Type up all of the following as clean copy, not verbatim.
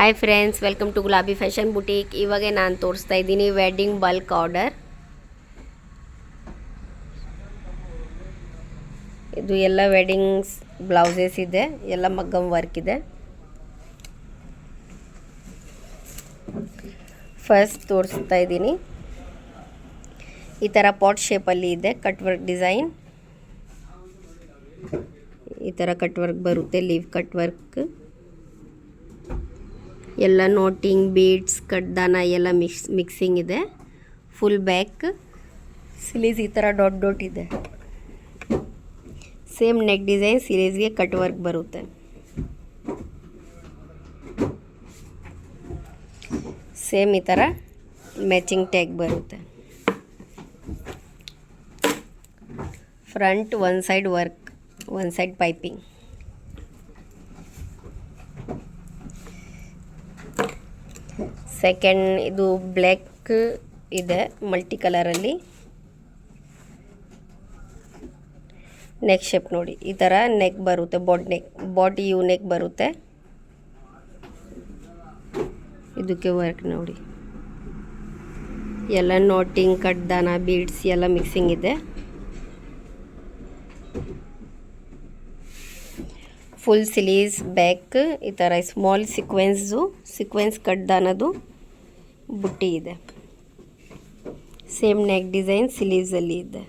Hi friends, welcome to ಗುಲಾಬಿ fashion boutique. ಇವಾಗೆ ನಾನು ತೋರಿಸ್ತಾ ಇದ್ದೀನಿ ವೆಡ್ಡಿಂಗ್ ಬಲ್ಕ್ ಆರ್ಡರ್. ಇದು ಎಲ್ಲ ವೆಡ್ಡಿಂಗ್ಸ್ ಬ್ಲೌಸಸ್ ಇದೆ, ಎಲ್ಲ ಮಗ್ಗಮ್ ವರ್ಕ್ ಇದೆ. ಫಸ್ಟ್ ತೋರಿಸ್ತಾ ಇದ್ದೀನಿ, ಈ ಥರ ಪಾಟ್ ಶೇಪಲ್ಲಿ ಇದೆ. ಕಟ್ ವರ್ಕ್ ಡಿಸೈನ್, ಈ ಥರ ಕಟ್ ವರ್ಕ್ ಬರುತ್ತೆ, ಲೀವ್ ಕಟ್ ವರ್ಕ್. ಎಲ್ಲ ನೋಟಿಂಗ್, ಬೀಡ್ಸ್, ಕಡ್ದಾನ ಎಲ್ಲ ಮಿಕ್ಸಿಂಗ್ ಇದೆ. ಫುಲ್ ಬ್ಯಾಕ್ ಸ್ಲೀವ್ಸ್ ಈ ಥರ ಡಾಟ್ ಡಾಟ್ ಇದೆ. ಸೇಮ್ ನೆಕ್ ಡಿಸೈನ್, ಸ್ಲೀವ್ಸ್ಗೆ ಕಟ್ ವರ್ಕ್ ಬರುತ್ತೆ. ಸೇಮ್ ಈ ಥರ ಮ್ಯಾಚಿಂಗ್ ಟ್ಯಾಗ್ ಬರುತ್ತೆ. Front one side work, one side piping. Second ಇದು ಬ್ಲ್ಯಾಕ್ ಇದೆ, ಮಲ್ಟಿ ಕಲರಲ್ಲಿ. ನೆಕ್ ಶೇಪ್ ನೋಡಿ, ಈ ಥರ ನೆಕ್ ಬರುತ್ತೆ. ಬಾಡಿ ಯು ನೆಕ್ ಬರುತ್ತೆ. ಇದಕ್ಕೆ ವರ್ಕ್ ನೋಡಿ, ಎಲ್ಲ ನೋಟಿಂಗ್, ಕಡ್ದಾನ, ಬೀಡ್ಸ್ ಎಲ್ಲ ಮಿಕ್ಸಿಂಗ್ ಇದೆ. ಫುಲ್ ಸ್ಲೀವ್ಸ್ ಬ್ಯಾಕ್ ಈ ಥರ ಸ್ಮಾಲ್ ಸೀಕ್ವೆನ್ಸ್ ಕಡ್ದಾನದು ಬುಟ್ಟಿ ಇದೆ. ಸೇಮ್ ನೆಕ್ ಡಿಸೈನ್ ಸ್ಲೀವ್ಸಲ್ಲಿ ಇದೆ.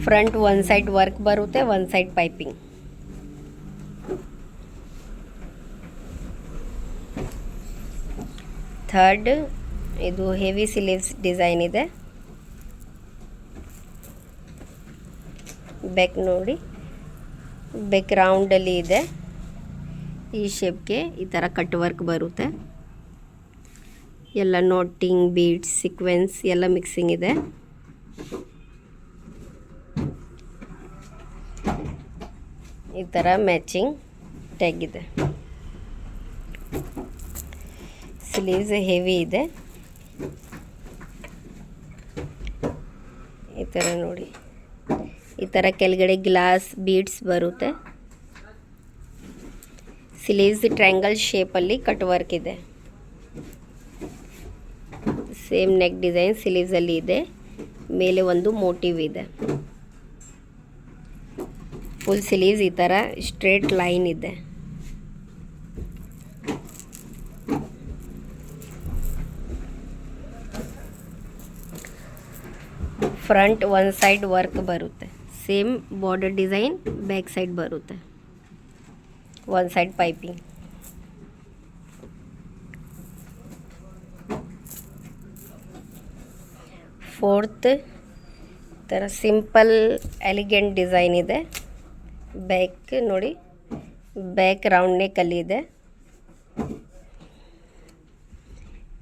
ಫ್ರಂಟ್ ಒನ್ ಸೈಡ್ ವರ್ಕ್ ಬರುತ್ತೆ, ಒನ್ ಸೈಡ್ ಪೈಪಿಂಗ್. ಥರ್ಡ್ ಇದು ಹೆವಿ ಸ್ಲೀವ್ಸ್ ಡಿಸೈನ್ ಇದೆ. ಬ್ಯಾಕ್ ನೋಡಿ, ಬ್ಯಾಕ್ ರೌಂಡಲ್ಲಿ ಇದೆ. ಈ ಶೇಪ್ಗೆ ಈ ಥರ ಕಟ್ ವರ್ಕ್ ಬರುತ್ತೆ. ಎಲ್ಲ ನೋಟಿಂಗ್, ಬೀಡ್ಸ್, ಸೀಕ್ವೆನ್ಸ್ ಎಲ್ಲ ಮಿಕ್ಸಿಂಗ್ ಇದೆ. ಈ ಥರ ಮ್ಯಾಚಿಂಗ್ ಟ್ಯಾಗ್ ಇದೆ. ಸ್ಲೀವ್ಸ್ ಹೆವಿ ಇದೆ. ಈ ಥರ ನೋಡಿ, ಈ ಥರ ಕೆಳಗಡೆ ಗ್ಲಾಸ್ ಬೀಡ್ಸ್ ಬರುತ್ತೆ. ಸ್ಲೀವ್ಸ್ ಟ್ರಯಾಂಗಲ್ ಶೇಪಲ್ಲಿ ಕಟ್ ವರ್ಕ್ ಇದೆ. ಸೇಮ್ ನೆಕ್ ಡಿಸೈನ್ ಸ್ಲೀವ್ಸಲ್ಲಿ ಇದೆ. ಮೇಲೆ ಒಂದು ಮೋಟಿವ್ ಇದೆ. ಫುಲ್ ಸ್ಲೀವ್ಸ್ ಈ ಥರ ಸ್ಟ್ರೇಟ್ ಲೈನ್ ಇದೆ. ಫ್ರಂಟ್ ಒನ್ ಸೈಡ್ ವರ್ಕ್ ಬರುತ್ತೆ. Same border design back side ಬರುತ್ತೆ. One side piping. ಫೋರ್ತ್ ಥರ ಸಿಂಪಲ್ ಎಲಿಗೆಂಟ್ ಡಿಸೈನ್ ಇದೆ. ಬ್ಯಾಕ್ ನೋಡಿ, ಬ್ಯಾಕ್ ರೌಂಡ್ ನೆಕ್ಕಲ್ಲಿ ಇದೆ.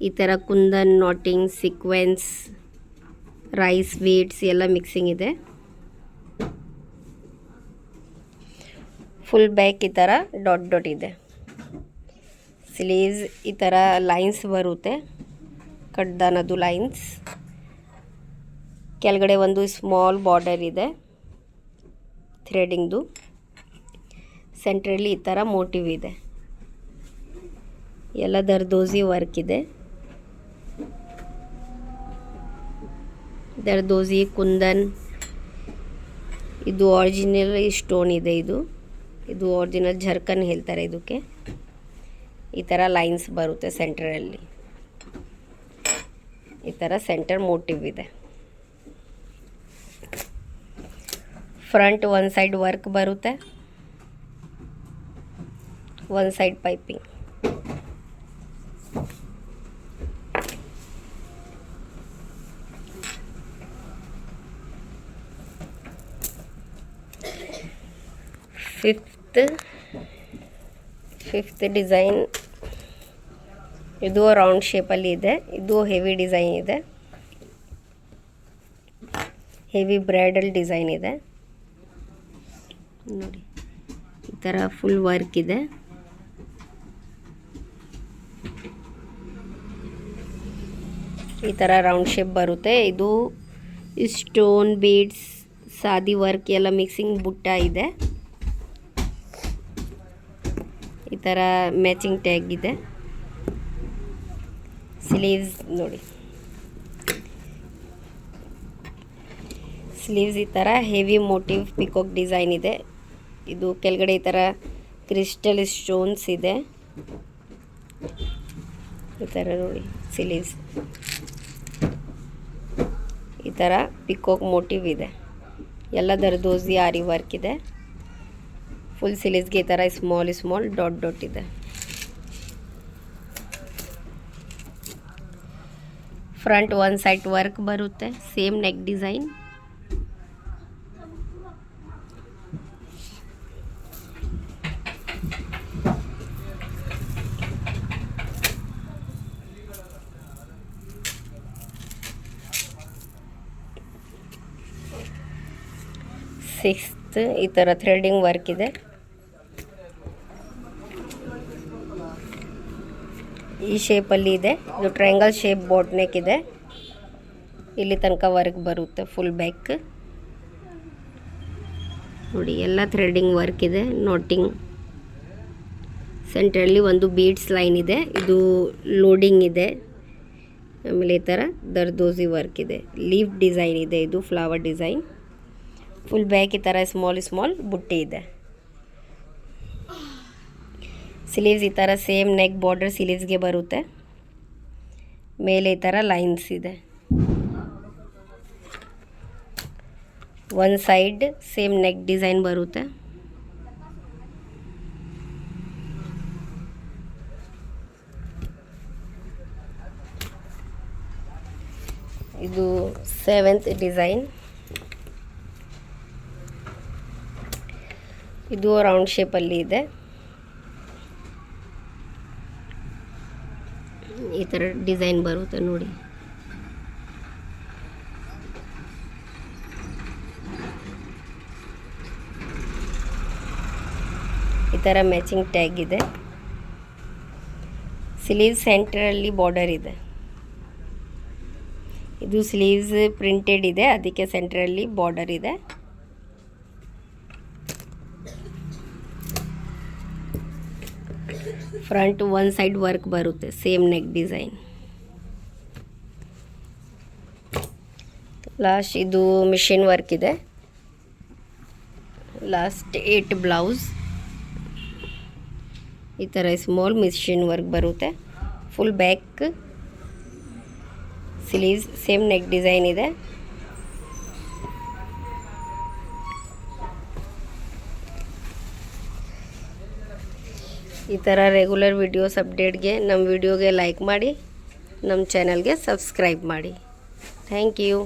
ಈ ಥರ kundan, knotting, sequins, rice beads ಎಲ್ಲ ಮಿಕ್ಸಿಂಗ್ ಇದೆ. ಫುಲ್ ಬ್ಯಾಕ್ ಈ ಥರ ಡಾಟ್ ಡಾಟ್ ಇದೆ. ಸ್ಲೀವ್ಸ್ ಈ ಥರ ಲೈನ್ಸ್ ಬರುತ್ತೆ, ಕಡ್ದಾನದು ಲೈನ್ಸ್. ಕೆಳಗಡೆ ಒಂದು ಸ್ಮಾಲ್ ಬಾರ್ಡರ್ ಇದೆ ಥ್ರೆಡಿಂಗ್ದು. ಸೆಂಟ್ರಲ್ಲಿ ಈ ಥರ ಮೋಟಿವ್ ಇದೆ. ಎಲ್ಲ ದರ್ದೋಸಿ ವರ್ಕ್ ಇದೆ. ದರ್ದೋಸಿ, ಕುಂದನ್. ಇದು ಆರಿಜಿನಲ್ ಸ್ಟೋನ್ ಇದೆ. ಇದು ಒರಿಜಿನಲ್ ಝರ್ಕನ್ ಹೇಳ್ತಾರೆ ಇದಕ್ಕೆ. ಈ ಥರ ಲೈನ್ಸ್ ಬರುತ್ತೆ ಸೆಂಟರಲ್ಲಿ. ಈ ಥರ ಸೆಂಟರ್ ಮೋಟಿವ್ ಇದೆ. ಫ್ರಂಟ್ ಒನ್ ಸೈಡ್ ವರ್ಕ್ ಬರುತ್ತೆ, one side piping. Fifth design ಇದು ರೌಂಡ್ ಶೇಪಲ್ಲಿ ಇದೆ. ಇದು ಹೆವಿ ಡಿಸೈನ್ ಇದೆ. ಹೆವಿ ಬ್ರೈಡಲ್ ಡಿಸೈನ್ ಇದೆ ನೋಡಿ. ಈ ಥರ ಫುಲ್ ವರ್ಕ್ ಇದೆ. ಈ ಥರ ರೌಂಡ್ ಶೇಪ್ ಬರುತ್ತೆ. ಇದು ಸ್ಟೋನ್, ಬೀಡ್ಸ್, ಸಾದಿ ವರ್ಕ್ ಎಲ್ಲ ಮಿಕ್ಸಿಂಗ್ ಬುಟ್ಟ ಇದೆ. ಈ ಥರ ಮ್ಯಾಚಿಂಗ್ ಟ್ಯಾಗ್ ಇದೆ. ಸ್ಲೀವ್ಸ್ ನೋಡಿ, ಸ್ಲೀವ್ಸ್ ಈ ಥರ ಹೆವಿ ಮೋಟಿವ್ ಪಿಕಾಕ್ ಡಿಸೈನ್ ಇದೆ. ಇದು ಕೆಳಗಡೆ ಈ ಥರ ಕ್ರಿಸ್ಟಲ್ ಸ್ಟೋನ್ಸ್ ಇದೆ. ಈ ಥರ ನೋಡಿ ಸ್ಲೀವ್ಸ್ ಈ ಥರ ಪಿಕಾಕ್ ಮೋಟಿವ್ ಇದೆ. ಎಲ್ಲ ದರ್ದೋಸಿ ಆರಿ ವರ್ಕ್ ಇದೆ. ಫುಲ್ ಸ್ಲೀವ್ಸ್ಗೆ ಈ ಥರ ಸ್ಮಾಲ್ ಸ್ಮಾಲ್ ಡಾಟ್ ಡಾಟ್ ಇದೆ. ಫ್ರಂಟ್ ಒನ್ ಸೈಡ್ ವರ್ಕ್ ಬರುತ್ತೆ, ಸೇಮ್ ನೆಕ್ ಡಿಸೈನ್. ಸಿಕ್ಸ್ತ್ ಈ ಥರ ಥ್ರೆಡಿಂಗ್ ವರ್ಕ್ ಇದೆ. ಈ ಶೇಪಲ್ಲಿ ಇದೆ. ಇದು ಟ್ರಯಾಂಗಲ್ ಶೇಪ್ ಬೋಟ್ ನೆಕ್ ಇದೆ. ಇಲ್ಲಿ ತನಕ ವರ್ಕ್ ಬರುತ್ತೆ ಫುಲ್ ಬ್ಯಾಕ್ ನೋಡಿ. ಎಲ್ಲ ಥ್ರೆಡಿಂಗ್ ವರ್ಕ್ ಇದೆ. ನೋಟಿಂಗ್ ಸೆಂಟ್ರಲ್ಲಿ ಒಂದು ಬೀಡ್ಸ್ ಲೈನ್ ಇದೆ. ಇದು ಲೋಡಿಂಗ್ ಇದೆ. ಆಮೇಲೆ ಈ ಥರ ದರ್ದೋಸಿ ವರ್ಕ್ ಇದೆ. ಲೀಫ್ ಡಿಸೈನ್ ಇದೆ. ಇದು ಫ್ಲವರ್ ಡಿಸೈನ್. ಫುಲ್ ಬ್ಯಾಕ್ ಈ ಥರ ಸ್ಮಾಲ್ ಸ್ಮಾಲ್ ಬುಟ್ಟಿ ಇದೆ. ಸ್ಲೀವ್ಸ್ ಈ ಥರ ಸೇಮ್ ನೆಕ್ ಬಾರ್ಡರ್ ಸ್ಲೀವ್ಸ್ಗೆ ಬರುತ್ತೆ. ಮೇಲೆ ಈ ಥರ ಲೈನ್ಸ್ ಇದೆ. One side same neck design ಬರುತ್ತೆ. ಇದು 7th ಡಿಸೈನ್. ಇದು ರೌಂಡ್ ಶೇಪಲ್ಲಿ ಇದೆ. ಈ ಥರ ಡಿಸೈನ್ ಬರುತ್ತೆ ನೋಡಿ. ಈ ಥರ ಮ್ಯಾಚಿಂಗ್ ಟ್ಯಾಗ್ ಇದೆ. ಸ್ಲೀವ್ ಸೆಂಟ್ರಲ್ಲಿ ಬಾರ್ಡರ್ ಇದೆ. ಇದು ಸ್ಲೀವ್ಸ್ ಪ್ರಿಂಟೆಡ್ ಇದೆ, ಅದಕ್ಕೆ ಸೆಂಟ್ರಲ್ಲಿ ಬಾರ್ಡರ್ ಇದೆ. ಫ್ರಂಟ್ ಒನ್ ಸೈಡ್ ವರ್ಕ್ ಬರುತ್ತೆ, ಸೇಮ್ ನೆಕ್ ಡಿಸೈನ್. ಲಾಸ್ಟ್ ಇದು ಮಿಷಿನ್ ವರ್ಕ್ ಇದೆ. ಲಾಸ್ಟ್ 8 ಬ್ಲೌಸ್ ಈ ಥರ ಸ್ಮಾಲ್ ಮಿಷಿನ್ ವರ್ಕ್ ಬರುತ್ತೆ. Full back sleeves same neck design ಇದೆ. ಈ ಥರ ರೆಗ್ಯುಲರ್ ವಿಡಿಯೋಸ್ ಅಪ್ಡೇಟ್ಗೆ ನಮ್ಮ ವಿಡಿಯೋಗೆ ಲೈಕ್ ಮಾಡಿ, ನಮ್ಮ ಚಾನಲ್ಗೆ ಸಬ್ಸ್ಕ್ರೈಬ್ ಮಾಡಿ. Thank you.